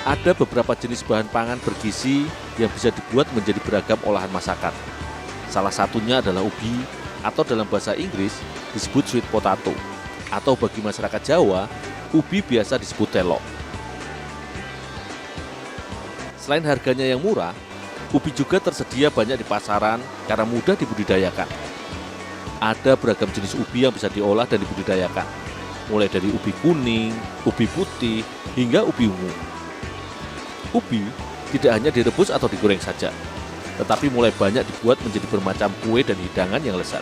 Ada beberapa jenis bahan pangan bergizi yang bisa dibuat menjadi beragam olahan masakan. Salah satunya adalah ubi, atau dalam bahasa Inggris disebut sweet potato, atau bagi masyarakat Jawa, ubi biasa disebut telo. Selain harganya yang murah, ubi juga tersedia banyak di pasaran karena mudah dibudidayakan. Ada beragam jenis ubi yang bisa diolah dan dibudidayakan, mulai dari ubi kuning, ubi putih, hingga ubi ungu. Ubi tidak hanya direbus atau digoreng saja, tetapi mulai banyak dibuat menjadi bermacam kue dan hidangan yang lezat.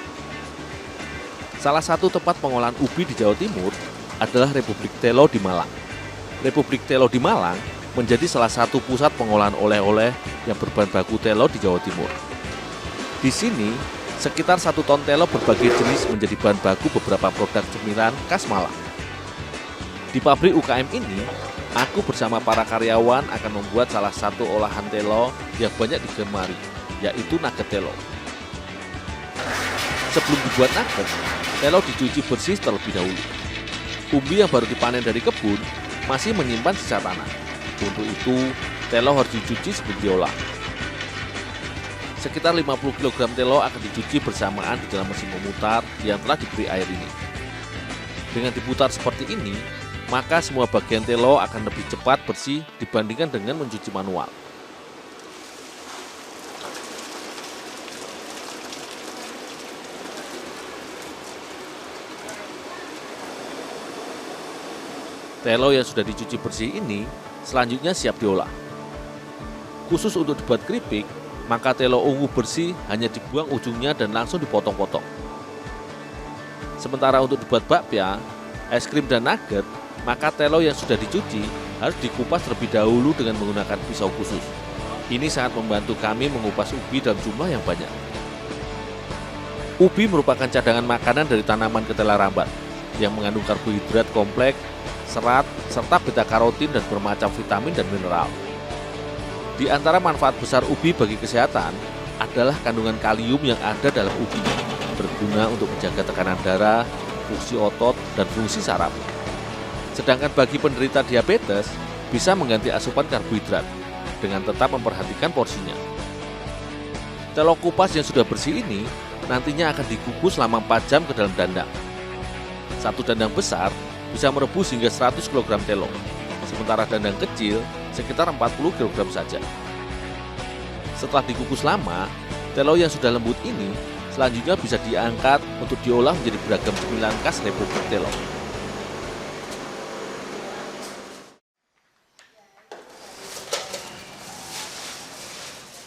Salah satu tempat pengolahan ubi di Jawa Timur adalah Republik Telo di Malang. Republik Telo di Malang menjadi salah satu pusat pengolahan oleh-oleh yang berbahan baku telo di Jawa Timur. Di sini, sekitar 1 ton telo berbagai jenis menjadi bahan baku beberapa produk cemilan khas Malang. Di pabrik UKM ini, aku bersama para karyawan akan membuat salah satu olahan telo yang banyak digemari, yaitu nugget telo. Sebelum dibuat nugget, telo dicuci bersih terlebih dahulu. Umbi yang baru dipanen dari kebun masih menyimpan sisa tanah. Untuk itu, telo harus dicuci sebelum diolah. Sekitar 50 kg telo akan dicuci bersamaan di dalam mesin memutar yang telah diberi air ini. Dengan diputar seperti ini, maka semua bagian telo akan lebih cepat bersih dibandingkan dengan mencuci manual. Telo yang sudah dicuci bersih ini selanjutnya siap diolah. Khusus untuk dibuat keripik, maka telo ungu bersih hanya dibuang ujungnya dan langsung dipotong-potong. Sementara untuk dibuat bakpia, es krim dan nugget, maka telo yang sudah dicuci harus dikupas terlebih dahulu dengan menggunakan pisau khusus. Ini sangat membantu kami mengupas ubi dalam jumlah yang banyak. Ubi merupakan cadangan makanan dari tanaman ketela rambat yang mengandung karbohidrat kompleks, serat, serta beta-karotin dan bermacam vitamin dan mineral. Di antara manfaat besar ubi bagi kesehatan adalah kandungan kalium yang ada dalam ubi, berguna untuk menjaga tekanan darah, fungsi otot, dan fungsi saraf. Sedangkan bagi penderita diabetes, bisa mengganti asupan karbohidrat dengan tetap memperhatikan porsinya. Telo kupas yang sudah bersih ini nantinya akan dikukus selama 4 jam ke dalam dandang. Satu dandang besar bisa merebus hingga 100 kg telo, sementara dandang kecil sekitar 40 kg saja. Setelah dikukus lama, telo yang sudah lembut ini selanjutnya bisa diangkat untuk diolah menjadi beragam cemilan khas Republik Telo.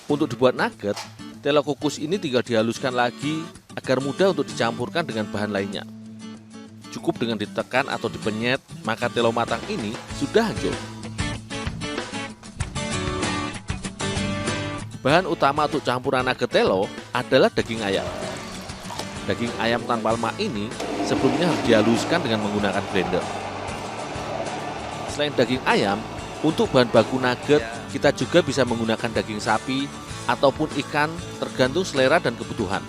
Untuk dibuat nugget, telo kukus ini tinggal dihaluskan lagi agar mudah untuk dicampurkan dengan bahan lainnya. Cukup dengan ditekan atau dipenyet, maka telo matang ini sudah hancur. Bahan utama untuk campuran nugget telo adalah daging ayam. Daging ayam tanpa lemak ini sebelumnya harus dihaluskan dengan menggunakan blender. Selain daging ayam, untuk bahan baku nugget, kita juga bisa menggunakan daging sapi ataupun ikan tergantung selera dan kebutuhan.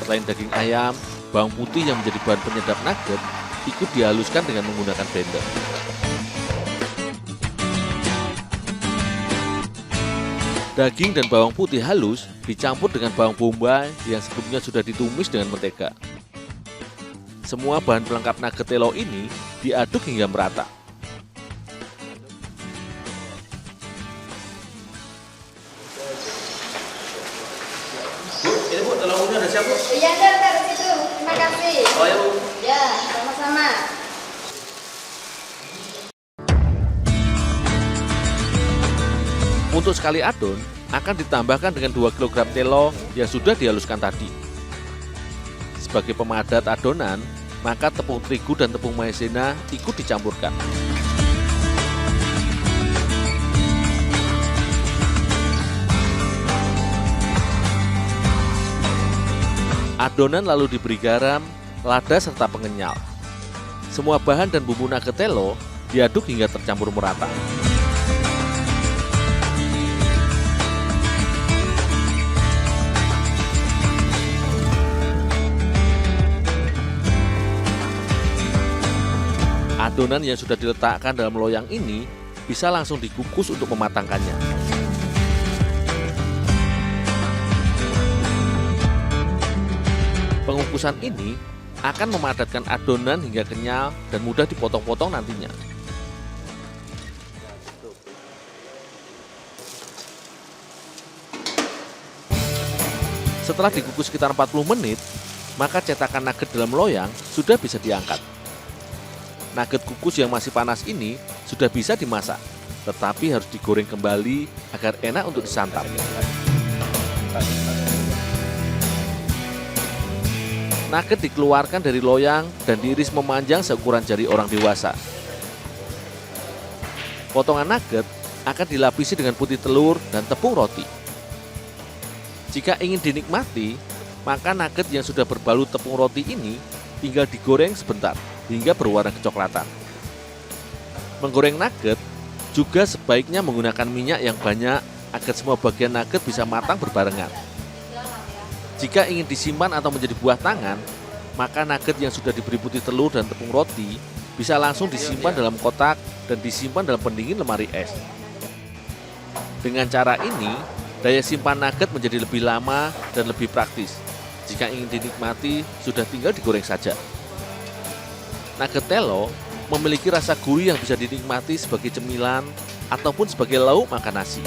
Selain daging ayam, bawang putih yang menjadi bahan penyedap nugget ikut dihaluskan dengan menggunakan blender. Daging dan bawang putih halus dicampur dengan bawang bombay yang sebelumnya sudah ditumis dengan mentega. Semua bahan pelengkap nugget telo ini diaduk hingga merata. Bu, ini Bu, telo ungu udah siap Bu? Iya, ntar situ. Terima kasih. Oh ya Bu. Ya, sama-sama. Untuk sekali adon akan ditambahkan dengan 2 kg telo yang sudah dihaluskan tadi. Sebagai pemadat adonan, maka tepung terigu dan tepung maizena ikut dicampurkan. Adonan lalu diberi garam, lada serta pengenyal. Semua bahan dan bumbu nugget telo diaduk hingga tercampur merata. Adonan yang sudah diletakkan dalam loyang ini bisa langsung dikukus untuk mematangkannya. Pengukusan ini akan memadatkan adonan hingga kenyal dan mudah dipotong-potong nantinya. Setelah dikukus sekitar 40 menit, maka cetakan nugget dalam loyang sudah bisa diangkat. Nugget kukus yang masih panas ini sudah bisa dimasak, tetapi harus digoreng kembali agar enak untuk disantap. Nugget dikeluarkan dari loyang dan diiris memanjang seukuran jari orang dewasa. Potongan nugget akan dilapisi dengan putih telur dan tepung roti. Jika ingin dinikmati, maka nugget yang sudah berbalut tepung roti ini tinggal digoreng sebentar hingga berwarna kecoklatan. Menggoreng nugget juga sebaiknya menggunakan minyak yang banyak agar semua bagian nugget bisa matang berbarengan. Jika ingin disimpan atau menjadi buah tangan, maka nugget yang sudah diberi putih telur dan tepung roti bisa langsung disimpan dalam kotak dan disimpan dalam pendingin lemari es. Dengan cara ini, daya simpan nugget menjadi lebih lama dan lebih praktis. Jika ingin dinikmati, sudah tinggal digoreng saja. Nugget telo memiliki rasa gurih yang bisa dinikmati sebagai cemilan ataupun sebagai lauk makan nasi.